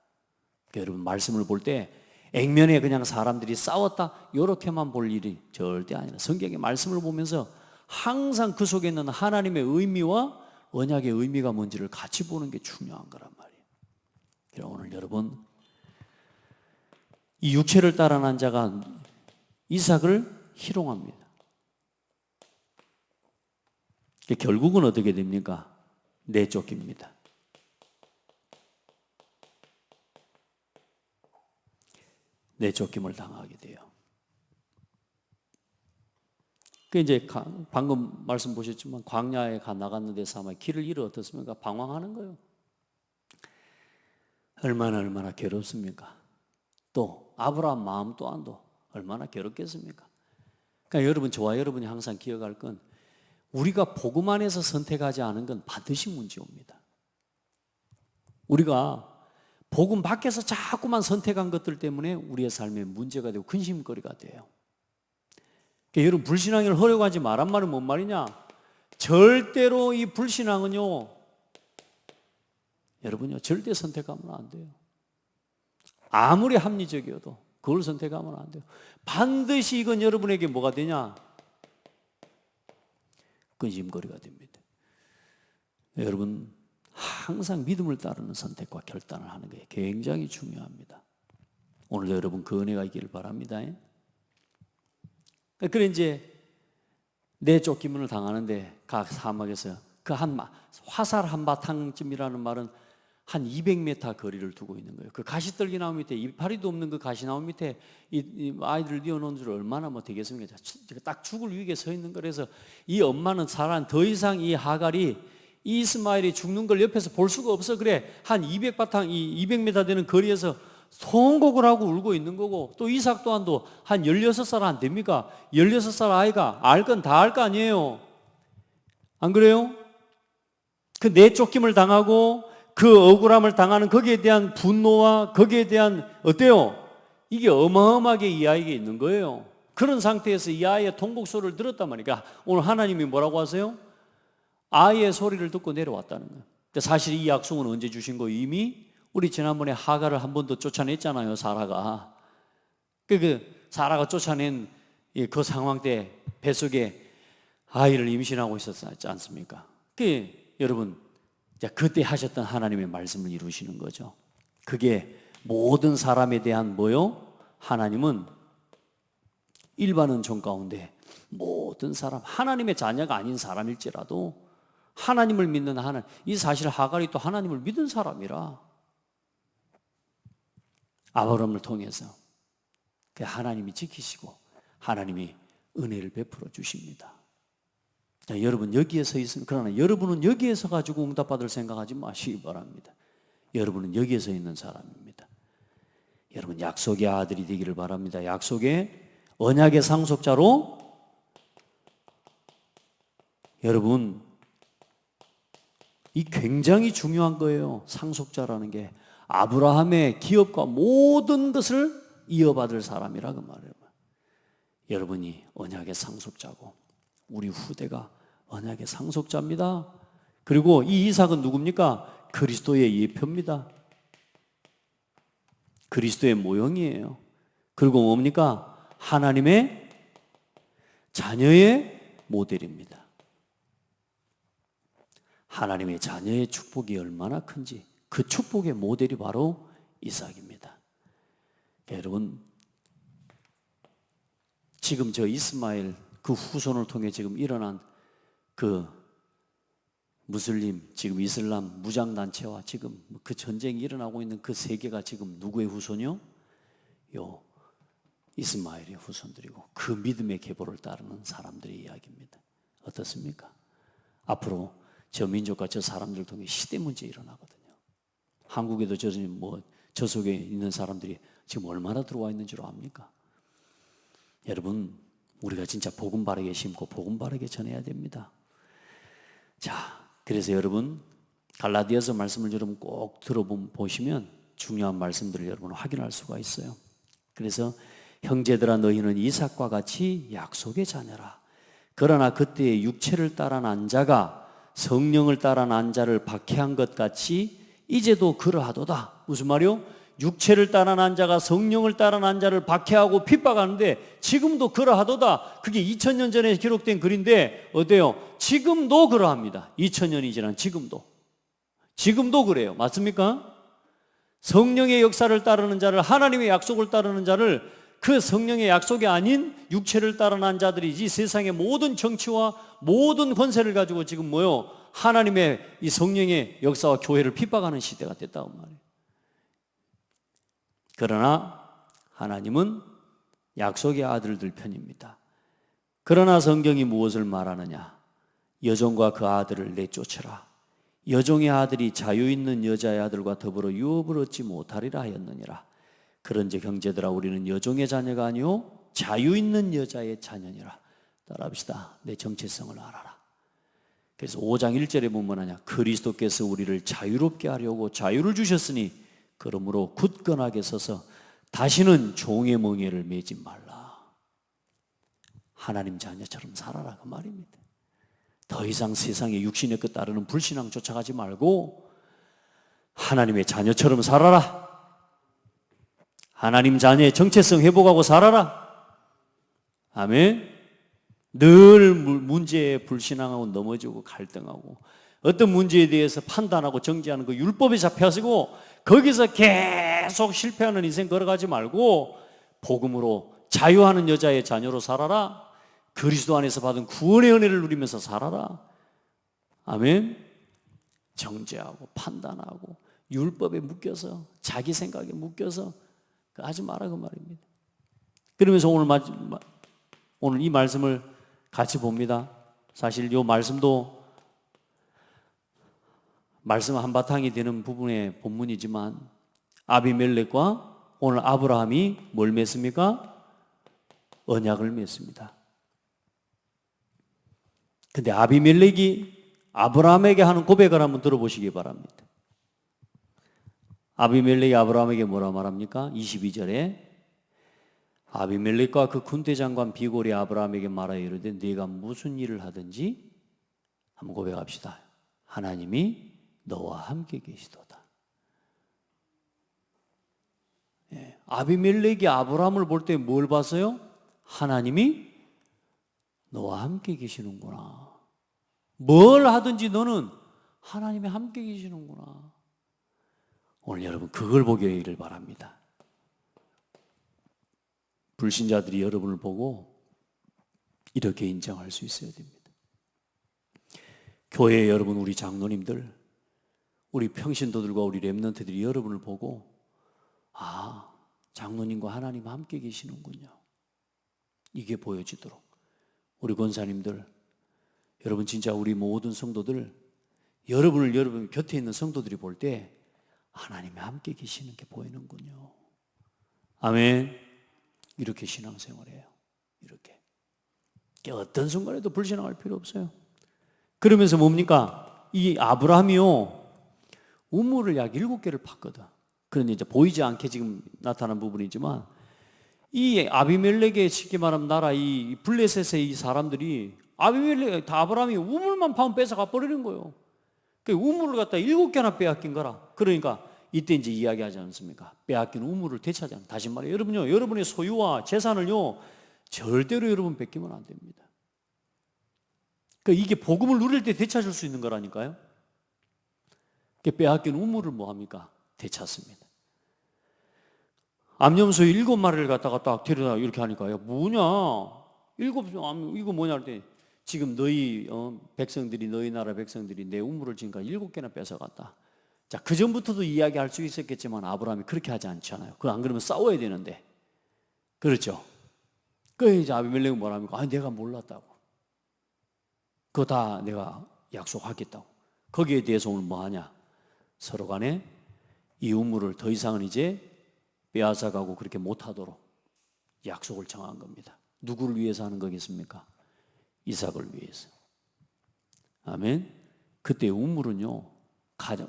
그러니까 여러분, 말씀을 볼 때 액면에 그냥 사람들이 싸웠다 이렇게만 볼 일이 절대 아니라 성경의 말씀을 보면서 항상 그 속에 있는 하나님의 의미와 언약의 의미가 뭔지를 같이 보는 게 중요한 거란 말이에요. 그래서 오늘 여러분, 이 육체를 따라 난 자가 이삭을 희롱합니다. 결국은 어떻게 됩니까? 내쫓깁니다. 내쫓김을 당하게 돼요. 그 이제 방금 말씀 보셨지만 광야에 나갔는데 아마 길을 잃어 어떻습니까? 방황하는 거예요. 얼마나 괴롭습니까? 또 아브라함 마음 또한도 얼마나 괴롭겠습니까? 그러니까 여러분, 저와 여러분이 항상 기억할 건 우리가 복음 안에서 선택하지 않은 건 반드시 문제 옵니다. 우리가 복음 밖에서 자꾸만 선택한 것들 때문에 우리의 삶에 문제가 되고 근심거리가 돼요. 그러니까 여러분, 불신앙을 하려고 하지 말란 말은 뭔 말이냐? 절대로 이 불신앙은요, 여러분요, 절대 선택하면 안 돼요. 아무리 합리적이어도 그걸 선택하면 안 돼요. 반드시 이건 여러분에게 뭐가 되냐? 근심거리가 됩니다. 여러분, 항상 믿음을 따르는 선택과 결단을 하는 게 굉장히 중요합니다. 오늘도 여러분 그 은혜가 있기를 바랍니다. 그래 이제 내쫓김을 당하는데 각 사막에서 그 화살 한바탕쯤이라는 말은 한 200m 거리를 두고 있는 거예요. 그 가시떨기 나무 밑에, 이파리도 없는 그 가시나무 밑에 이 아이들을 띄워놓은 줄 얼마나 뭐 되겠습니까? 딱 죽을 위기에 서 있는 거라서 이 엄마는 더 이상 이 하갈이 이 이스마엘이 죽는 걸 옆에서 볼 수가 없어. 그래 한 200m 되는 거리에서 통곡을 하고 울고 있는 거고, 또 이삭 또한도 한 16살 안 됩니까? 16살 아이가 알 건 다 알 거 아니에요. 안 그래요? 그 내쫓김을 당하고 그 억울함을 당하는 거기에 대한 분노와 거기에 대한 어때요? 이게 어마어마하게 이 아이에게 있는 거예요. 그런 상태에서 이 아이의 통곡 소리를 들었단 말이니까 오늘 하나님이 뭐라고 하세요? 아이의 소리를 듣고 내려왔다는 거예요. 사실 이 약속은 언제 주신 거예요? 이미 우리 지난번에 하갈을 한 번 더 쫓아냈잖아요. 사라가. 사라가 쫓아낸 그 상황 때 뱃속에 아이를 임신하고 있었지 않습니까? 여러분, 그때 하셨던 하나님의 말씀을 이루시는 거죠. 그게 모든 사람에 대한 뭐요? 하나님은 일반 은총 가운데 모든 사람, 하나님의 자녀가 아닌 사람일지라도 하나님을 믿는 하나님, 이 사실 하갈이 또 하나님을 믿은 사람이라 아브라함을 통해서 하나님이 지키시고 하나님이 은혜를 베풀어 주십니다. 자, 여러분 여기에 서 있으면, 그러나 여러분은 여기에서 가지고 응답받을 생각하지 마시기 바랍니다. 여러분은 여기에 서 있는 사람입니다. 여러분 약속의 아들이 되기를 바랍니다. 약속의 언약의 상속자로, 여러분 이 굉장히 중요한 거예요. 상속자라는 게 아브라함의 기업과 모든 것을 이어받을 사람이라 그 말이에요. 여러분이 언약의 상속자고 우리 후대가 언약의 상속자입니다. 그리고 이 이삭은 누굽니까? 그리스도의 예표입니다. 그리스도의 모형이에요. 그리고 뭡니까? 하나님의 자녀의 모델입니다. 하나님의 자녀의 축복이 얼마나 큰지 그 축복의 모델이 바로 이삭입니다. 여러분, 지금 저 이스마엘 그 후손을 통해 지금 일어난 그 무슬림, 지금 이슬람 무장단체와 지금 그 전쟁이 일어나고 있는 그 세계가 지금 누구의 후손이요? 요 이스마엘의 후손들이고 그 믿음의 계보를 따르는 사람들의 이야기입니다. 어떻습니까? 앞으로 저 민족과 저 사람들을 통해 시대 문제 일어나거든요. 한국에도 저 속에 있는 사람들이 지금 얼마나 들어와 있는 줄 압니까? 여러분, 우리가 진짜 복음 바르게 심고 복음 바르게 전해야 됩니다. 자, 그래서 여러분 갈라디아서 말씀을 여러분 꼭 들어보시면 중요한 말씀들을 여러분 확인할 수가 있어요. 그래서 형제들아, 너희는 이삭과 같이 약속의 자녀라. 그러나 그때의 육체를 따라 난 자가 성령을 따라 난 자를 박해한 것 같이 이제도 그러하도다. 무슨 말이요? 육체를 따라 난 자가 성령을 따라 난 자를 박해하고 핍박하는데 지금도 그러하도다. 그게 2000년 전에 기록된 글인데 어때요? 지금도 그러합니다. 2000년이 지난 지금도 그래요. 맞습니까? 성령의 역사를 따르는 자를, 하나님의 약속을 따르는 자를, 그 성령의 약속이 아닌 육체를 따라 난 자들이 이 세상의 모든 정치와 모든 권세를 가지고 지금 하나님의 이 성령의 역사와 교회를 핍박하는 시대가 됐다고 말이에요. 그러나 하나님은 약속의 아들들 편입니다. 그러나 성경이 무엇을 말하느냐? 여종과 그 아들을 내쫓으라. 여종의 아들이 자유 있는 여자의 아들과 더불어 유업을 얻지 못하리라 하였느니라. 그런즉 형제들아, 우리는 여종의 자녀가 아니요 자유 있는 여자의 자녀니라. 따라합시다. 내 정체성을 알아라. 그래서 5장 1절에 보면 뭐냐? 그리스도께서 우리를 자유롭게 하려고 자유를 주셨으니 그러므로 굳건하게 서서 다시는 종의 멍에를 매지 말라. 하나님 자녀처럼 살아라 그 말입니다. 더 이상 세상의 육신의 것 따르는 불신앙 쫓아가지 말고 하나님의 자녀처럼 살아라. 하나님 자녀의 정체성 회복하고 살아라. 아멘. 늘 문제에 불신앙하고 넘어지고 갈등하고 어떤 문제에 대해서 판단하고 정지하는 그 율법에 잡혀가지고 거기서 계속 실패하는 인생 걸어가지 말고 복음으로 자유하는 여자의 자녀로 살아라. 그리스도 안에서 받은 구원의 은혜를 누리면서 살아라. 아멘. 정죄하고 판단하고 율법에 묶여서 자기 생각에 묶여서 하지 마라 그 말입니다. 그러면서 오늘 이 말씀을 같이 봅니다. 사실 이 말씀도 말씀 한바탕이 되는 부분의 본문이지만 아비멜렉과 오늘 아브라함이 뭘 맺습니까? 언약을 맺습니다. 근데 아비멜렉이 아브라함에게 하는 고백을 한번 들어보시기 바랍니다. 아비멜렉이 아브라함에게 뭐라 말합니까? 22절에 아비멜렉과 그 군대장관 비골이 아브라함에게 말하여 이르되 네가 무슨 일을 하든지 한번 고백합시다. 하나님이 너와 함께 계시도다. 예, 아비멜렉이 아브라함을 볼 때 뭘 봤어요? 하나님이 너와 함께 계시는구나. 뭘 하든지 너는 하나님이 함께 계시는구나. 오늘 여러분 그걸 보기를 바랍니다. 불신자들이 여러분을 보고 이렇게 인정할 수 있어야 됩니다. 교회 여러분, 우리 장로님들, 우리 평신도들과 우리 렘넌트들이 여러분을 보고 아, 장로님과 하나님 함께 계시는군요. 이게 보여지도록 우리 권사님들, 여러분 진짜 우리 모든 성도들, 여러분 곁에 있는 성도들이 볼 때 하나님이 함께 계시는 게 보이는군요. 아멘. 이렇게 신앙생활해요. 이렇게 어떤 순간에도 불신앙할 필요 없어요. 그러면서 뭡니까? 이 아브라함이요 우물을 약 7개를 팠거든. 그런데 이제 보이지 않게 지금 나타난 부분이지만 이 아비멜렉의 쉽게 말하면 나라 이 블레셋의 이 사람들이 아브라함이 우물만 파면 뺏어가 버리는 거예요. 그 우물을 갖다 7개나 빼앗긴 거라. 그러니까 이때 이제 이야기하지 않습니까? 빼앗긴 우물을 되찾아. 다시 말해 여러분요, 여러분의 소유와 재산을요 절대로 여러분 뺏기면 안 됩니다. 그러니까 이게 복음을 누릴 때 되찾을 수 있는 거라니까요. 빼앗긴 우물을 뭐 합니까? 되찾습니다. 암염소 7마리를 갖다가 딱 데려다 이렇게 하니까요. 뭐냐? 이거 뭐냐 할 때 지금 너희 백성들이, 너희 나라 백성들이 내 우물을 지금까지 7개나 뺏어갔다. 자, 그 전부터도 이야기할 수 있었겠지만 아브라함이 그렇게 하지 않잖아요. 그거 안 그러면 싸워야 되는데. 그렇죠? 그 이제 아비멜렉은 뭐랍니까? 내가 몰랐다고. 그거 다 내가 약속하겠다고. 거기에 대해서 오늘 뭐 하냐? 서로 간에 이 우물을 더 이상은 이제 빼앗아가고 그렇게 못하도록 약속을 정한 겁니다. 누구를 위해서 하는 거겠습니까? 이삭을 위해서. 아멘. 그때 우물은요,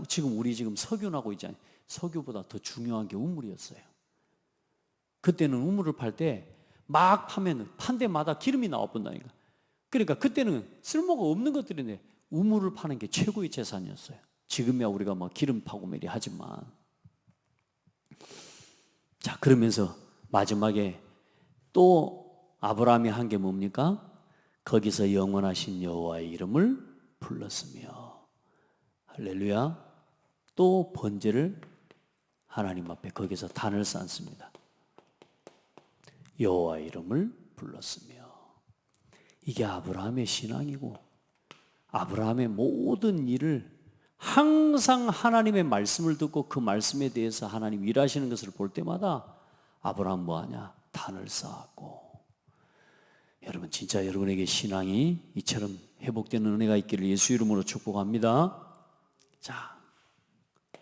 지금 우리 석유나고 있잖아요. 석유보다 더 중요한 게 우물이었어요. 그때는 우물을 팔 때 막 파면 판 데마다 기름이 나와본다니까. 그러니까 그때는 쓸모가 없는 것들인데 우물을 파는 게 최고의 재산이었어요. 지금이야 우리가 뭐 기름 파고 매리 하지만. 자, 그러면서 마지막에 또 아브라함이 한 게 뭡니까? 거기서 영원하신 여호와의 이름을 불렀으며, 할렐루야. 또 번제를 하나님 앞에 거기서 단을 쌓습니다. 여호와의 이름을 불렀으며. 이게 아브라함의 신앙이고 아브라함의 모든 일을 항상 하나님의 말씀을 듣고 그 말씀에 대해서 하나님 일하시는 것을 볼 때마다 아브라함 뭐하냐? 단을 쌓았고. 여러분 진짜 여러분에게 신앙이 이처럼 회복되는 은혜가 있기를 예수 이름으로 축복합니다. 자,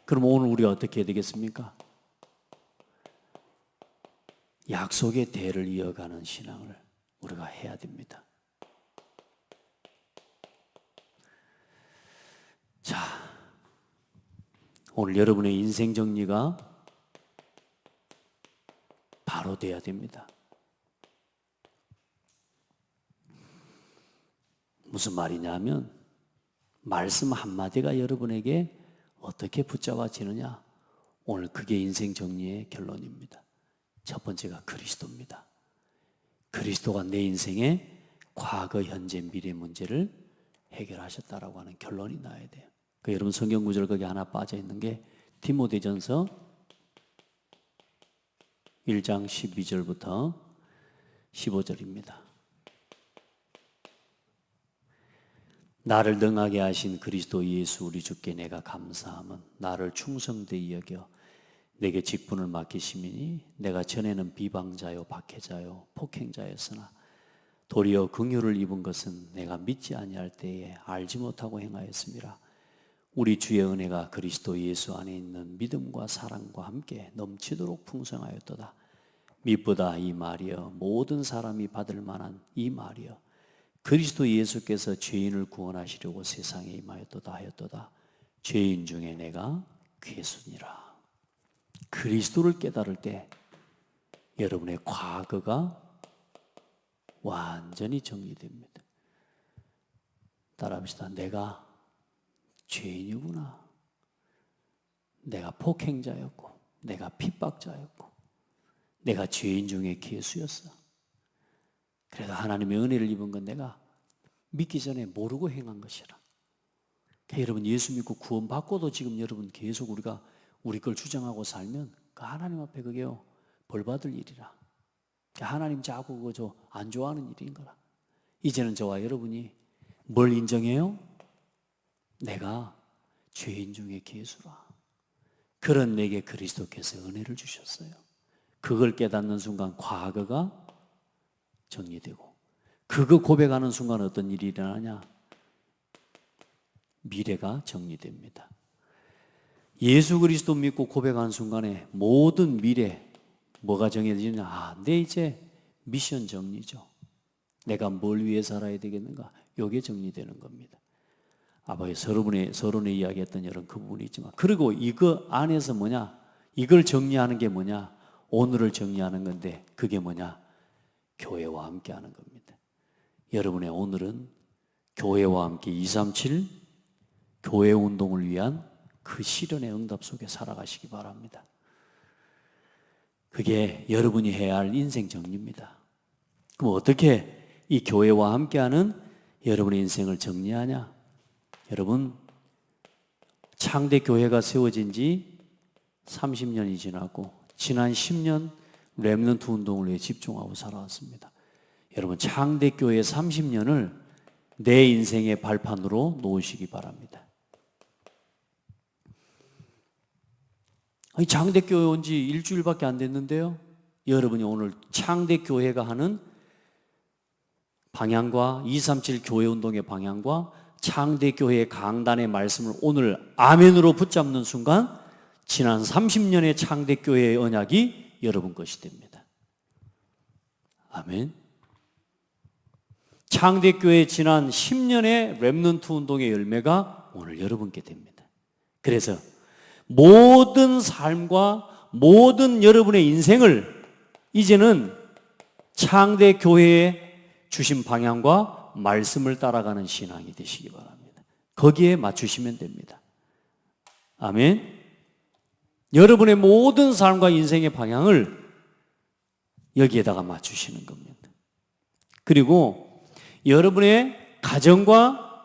그럼 오늘 우리가 어떻게 해야 되겠습니까? 약속의 대를 이어가는 신앙을 우리가 해야 됩니다. 자, 오늘 여러분의 인생 정리가 바로 돼야 됩니다. 무슨 말이냐면 말씀 한마디가 여러분에게 어떻게 붙잡아지느냐, 오늘 그게 인생 정리의 결론입니다. 첫 번째가 그리스도입니다. 그리스도가 내 인생의 과거, 현재, 미래 문제를 해결하셨다라고 하는 결론이 나야 돼요. 그 여러분 성경 구절 거기 하나 빠져 있는 게 디모데전서 1장 12절부터 15절입니다. 나를 능하게 하신 그리스도 예수 우리 주께 내가 감사함은 나를 충성되이 여겨 내게 직분을 맡기심이니 내가 전에는 비방자요 박해자요 폭행자였으나 도리어 긍휼을 입은 것은 내가 믿지 아니할 때에 알지 못하고 행하였음이라. 우리 주의 은혜가 그리스도 예수 안에 있는 믿음과 사랑과 함께 넘치도록 풍성하였도다. mit보다 이 말이여 모든 사람이 받을 만한 이 말이여 그리스도 예수께서 죄인을 구원하시려고 세상에 임하였도다 하였도다. 죄인 중에 내가 괴순이라. 그리스도를 깨달을 때 여러분의 과거가 완전히 정리됩니다. 따라합시다. 내가 죄인이구나. 내가 폭행자였고 내가 핍박자였고 내가 죄인 중에 괴수였어. 그래도 하나님의 은혜를 입은 건 내가 믿기 전에 모르고 행한 것이라. 그러니까 여러분 예수 믿고 구원 받고도 지금 여러분 계속 우리가 우리 걸 주장하고 살면 그 하나님 앞에 그게요 벌 받을 일이라. 하나님 자꾸 그거 저 안 좋아하는 일인 거라. 이제는 저와 여러분이 뭘 인정해요? 내가 죄인 중에 괴수라. 그런 내게 그리스도께서 은혜를 주셨어요. 그걸 깨닫는 순간 과거가 정리되고, 그거 고백하는 순간 어떤 일이 일어나냐? 미래가 정리됩니다. 예수 그리스도 믿고 고백하는 순간에 모든 미래 뭐가 정해지냐? 아, 내 이제 미션 정리죠. 내가 뭘 위해 살아야 되겠는가? 이게 정리되는 겁니다. 아버지 서론에 이야기했던 이런 그 부분이 있지만, 그리고 이거 안에서 뭐냐? 이걸 정리하는 게 뭐냐? 오늘을 정리하는 건데 그게 뭐냐? 교회와 함께 하는 겁니다. 여러분의 오늘은 교회와 함께 237 교회 운동을 위한 그 실현의 응답 속에 살아가시기 바랍니다. 그게 여러분이 해야 할 인생 정리입니다. 그럼 어떻게 이 교회와 함께하는 여러분의 인생을 정리하냐? 여러분, 창대 교회가 세워진 지 30년이 지나고 지난 10년 렘넌트 운동을 위해 집중하고 살아왔습니다. 여러분, 창대 교회 30년을 내 인생의 발판으로 놓으시기 바랍니다. 창대교회 온 지 일주일밖에 안 됐는데요, 여러분이 오늘 창대교회가 하는 방향과 237 교회운동의 방향과 창대교회의 강단의 말씀을 오늘 아멘으로 붙잡는 순간 지난 30년의 창대교회의 언약이 여러분 것이 됩니다. 아멘. 창대교회의 지난 10년의 렘넌트 운동의 열매가 오늘 여러분께 됩니다. 그래서 모든 삶과 모든 여러분의 인생을 이제는 창대교회에 주신 방향과 말씀을 따라가는 신앙이 되시기 바랍니다. 거기에 맞추시면 됩니다. 아멘. 여러분의 모든 삶과 인생의 방향을 여기에다가 맞추시는 겁니다. 그리고 여러분의 가정과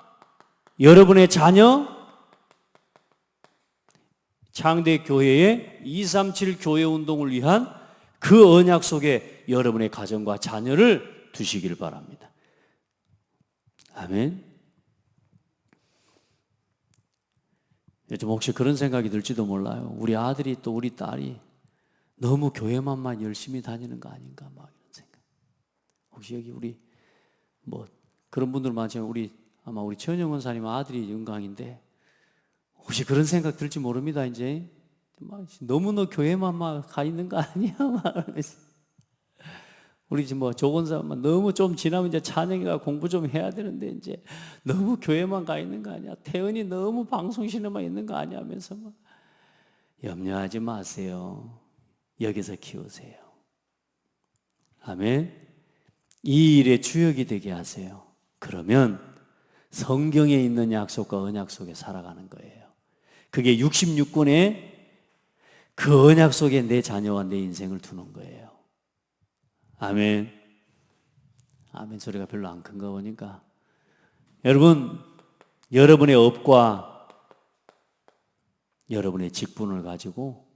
여러분의 자녀, 창대교회의 237 교회 운동을 위한 그 언약 속에 여러분의 가정과 자녀를 두시길 바랍니다. 아멘. 요즘 혹시 그런 생각이 들지도 몰라요. 우리 아들이 또 우리 딸이 너무 교회만 열심히 다니는 거 아닌가 막 이런 생각. 혹시 여기 우리 뭐 그런 분들 많지만 아마 우리 최은영 원사님 아들이 영광인데 혹시 그런 생각 들지 모릅니다. 이제 막 너무 너 교회만 가 있는 거 아니야? 막 우리 지금 뭐 조건사만 너무 좀 지나면 이제 찬영이가 공부 좀 해야 되는데 이제 너무 교회만 가 있는 거 아니야? 태연이 너무 방송신에만 있는 거 아니야? 하면서 막 염려하지 마세요. 여기서 키우세요. 아멘. 이 일의 주역이 되게 하세요. 그러면 성경에 있는 약속과 언약 속에 살아가는 거예요. 그게 66권의 그 언약 속에 내 자녀와 내 인생을 두는 거예요. 아멘. 아멘 소리가 별로 안 큰가 보니까. 여러분, 여러분의 업과 여러분의 직분을 가지고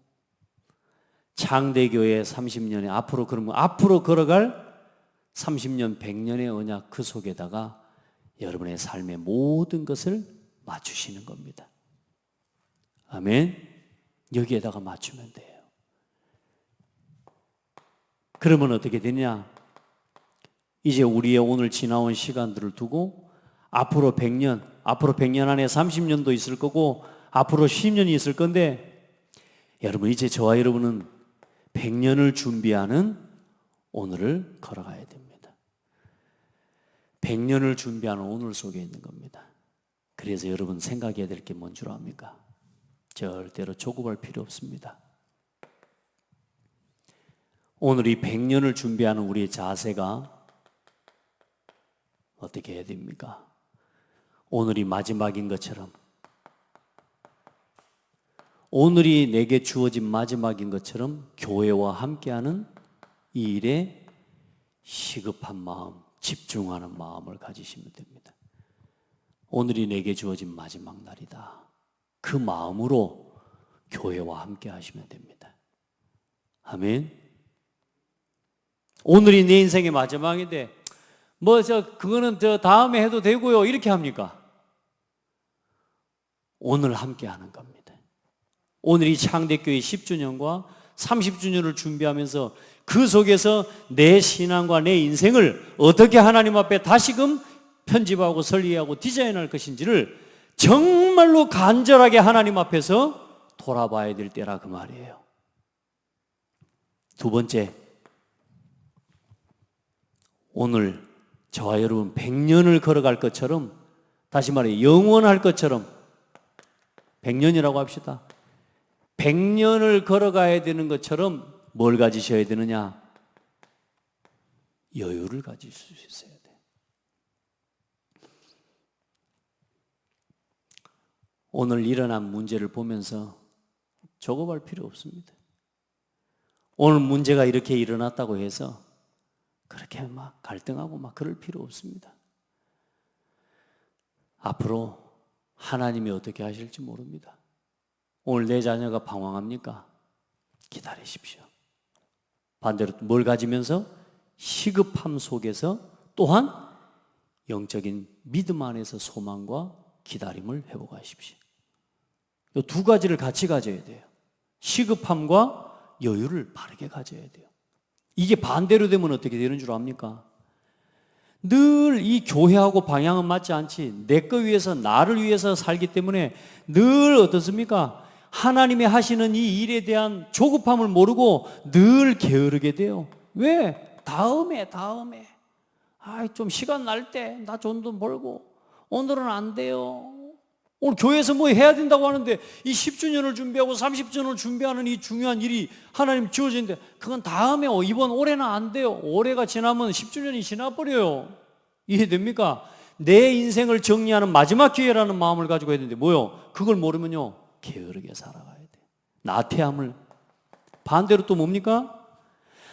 창대교회 30년에 앞으로 걸어갈 30년, 100년의 언약 그 속에다가 여러분의 삶의 모든 것을 맞추시는 겁니다. 아멘. 여기에다가 맞추면 돼요. 그러면 어떻게 되냐? 이제 우리의 오늘 지나온 시간들을 두고 앞으로 100년 안에 30년도 있을 거고 앞으로 10년이 있을 건데 여러분 이제 저와 여러분은 100년을 준비하는 오늘을 걸어가야 됩니다. 100년을 준비하는 오늘 속에 있는 겁니다. 그래서 여러분 생각해야 될 게 뭔 줄 압니까? 절대로 조급할 필요 없습니다. 오늘 이 100년을 준비하는 우리의 자세가 어떻게 해야 됩니까? 오늘이 마지막인 것처럼, 오늘이 내게 주어진 마지막인 것처럼 교회와 함께하는 이 일에 시급한 마음, 집중하는 마음을 가지시면 됩니다. 오늘이 내게 주어진 마지막 날이다. 그 마음으로 교회와 함께 하시면 됩니다. 아멘. 오늘이 내 인생의 마지막인데 그거는 다음에 해도 되고요 이렇게 합니까? 오늘 함께 하는 겁니다. 오늘이 창대교회 10주년과 30주년을 준비하면서 그 속에서 내 신앙과 내 인생을 어떻게 하나님 앞에 다시금 편집하고 설계하고 디자인할 것인지를 정말로 간절하게 하나님 앞에서 돌아봐야 될 때라 그 말이에요. 두 번째, 오늘 저와 여러분 100년을 걸어갈 것처럼, 다시 말해 영원할 것처럼 100년이라고 합시다. 100년을 걸어가야 되는 것처럼 뭘 가지셔야 되느냐? 여유를 가질 수 있어야 돼요. 오늘 일어난 문제를 보면서 조급할 필요 없습니다. 오늘 문제가 이렇게 일어났다고 해서 그렇게 막 갈등하고 막 그럴 필요 없습니다. 앞으로 하나님이 어떻게 하실지 모릅니다. 오늘 내 자녀가 방황합니까? 기다리십시오. 반대로 뭘 가지면서? 시급함 속에서 또한 영적인 믿음 안에서 소망과 기다림을 회복하십시오. 이 두 가지를 같이 가져야 돼요. 시급함과 여유를 바르게 가져야 돼요. 이게 반대로 되면 어떻게 되는 줄 압니까? 늘 이 교회하고 방향은 맞지 않지. 내 거 위해서, 나를 위해서 살기 때문에 늘 어떻습니까? 하나님이 하시는 이 일에 대한 조급함을 모르고 늘 게으르게 돼요. 왜? 다음에 좀 시간 날 때 나 돈 벌고 오늘은 안 돼요. 오늘 교회에서 뭐 해야 된다고 하는데 이 10주년을 준비하고 30주년을 준비하는 이 중요한 일이 하나님 주어지는데 그건 다음에 이번 올해는 안 돼요. 올해가 지나면 10주년이 지나버려요. 이해됩니까? 내 인생을 정리하는 마지막 기회라는 마음을 가지고 해야 되는데 뭐요? 그걸 모르면요 게으르게 살아가야 돼요. 나태함을. 반대로 또 뭡니까?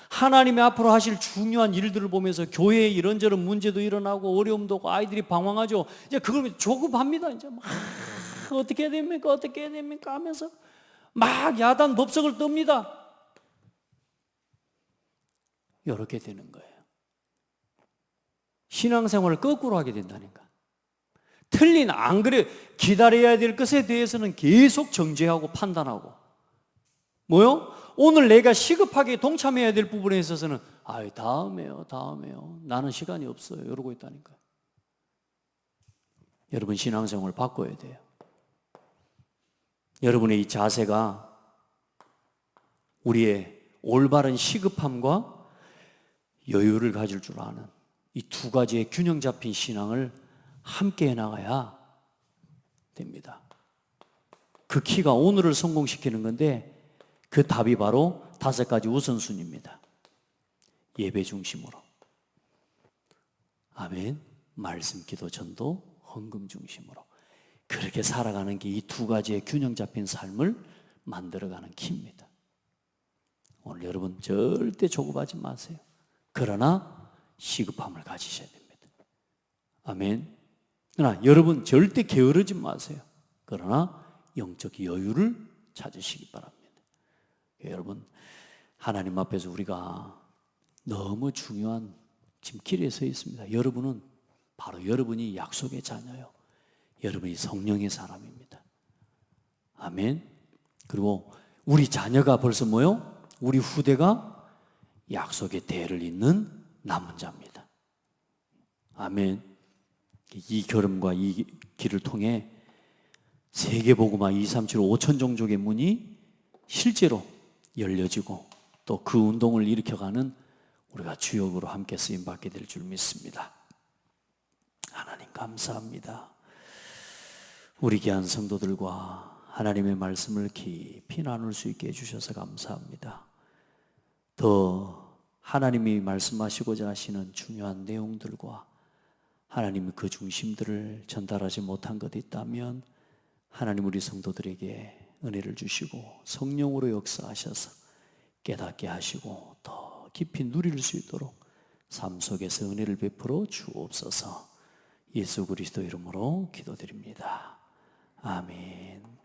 하나님이 앞으로 하실 중요한 일들을 보면서 교회에 이런저런 문제도 일어나고 어려움도 오고 아이들이 방황하죠. 이제 그걸 조급합니다. 이제 막 어떻게 해야 됩니까 하면서 막 야단 법석을 떱니다. 이렇게 되는 거예요. 신앙생활을 거꾸로 하게 된다니까. 틀린 안 그래 기다려야 될 것에 대해서는 계속 정죄하고 판단하고 뭐요? 오늘 내가 시급하게 동참해야 될 부분에 있어서는 다음에요. 나는 시간이 없어요. 이러고 있다니까요. 여러분 신앙생활을 바꿔야 돼요. 여러분의 이 자세가 우리의 올바른 시급함과 여유를 가질 줄 아는 이 두 가지의 균형 잡힌 신앙을 함께 해나가야 됩니다. 그 키가 오늘을 성공시키는 건데 그 답이 바로 5가지 우선순위입니다. 예배 중심으로. 아멘. 말씀, 기도, 전도, 헌금 중심으로. 그렇게 살아가는 게 이 두 가지의 균형 잡힌 삶을 만들어가는 키입니다. 오늘 여러분 절대 조급하지 마세요. 그러나 시급함을 가지셔야 됩니다. 아멘. 그러나 여러분 절대 게으르지 마세요. 그러나 영적 여유를 찾으시기 바랍니다. 여러분 하나님 앞에서 우리가 너무 중요한 지금 길에 서 있습니다. 여러분은 바로 여러분이 약속의 자녀요. 여러분이 성령의 사람입니다. 아멘. 그리고 우리 자녀가 벌써 뭐요? 우리 후대가 약속의 대를 잇는 남은 자입니다. 아멘. 이 결음과 이 길을 통해 세계복음화 237 5천 종족의 문이 실제로 열려지고 또 그 운동을 일으켜가는 우리가 주역으로 함께 쓰임받게 될 줄 믿습니다. 하나님 감사합니다. 우리 귀한 성도들과 하나님의 말씀을 깊이 나눌 수 있게 해주셔서 감사합니다. 더 하나님이 말씀하시고자 하시는 중요한 내용들과 하나님의 그 중심들을 전달하지 못한 것 있다면 하나님 우리 성도들에게 은혜를 주시고 성령으로 역사하셔서 깨닫게 하시고 더 깊이 누릴 수 있도록 삶 속에서 은혜를 베풀어 주옵소서. 예수 그리스도 이름으로 기도드립니다. 아멘.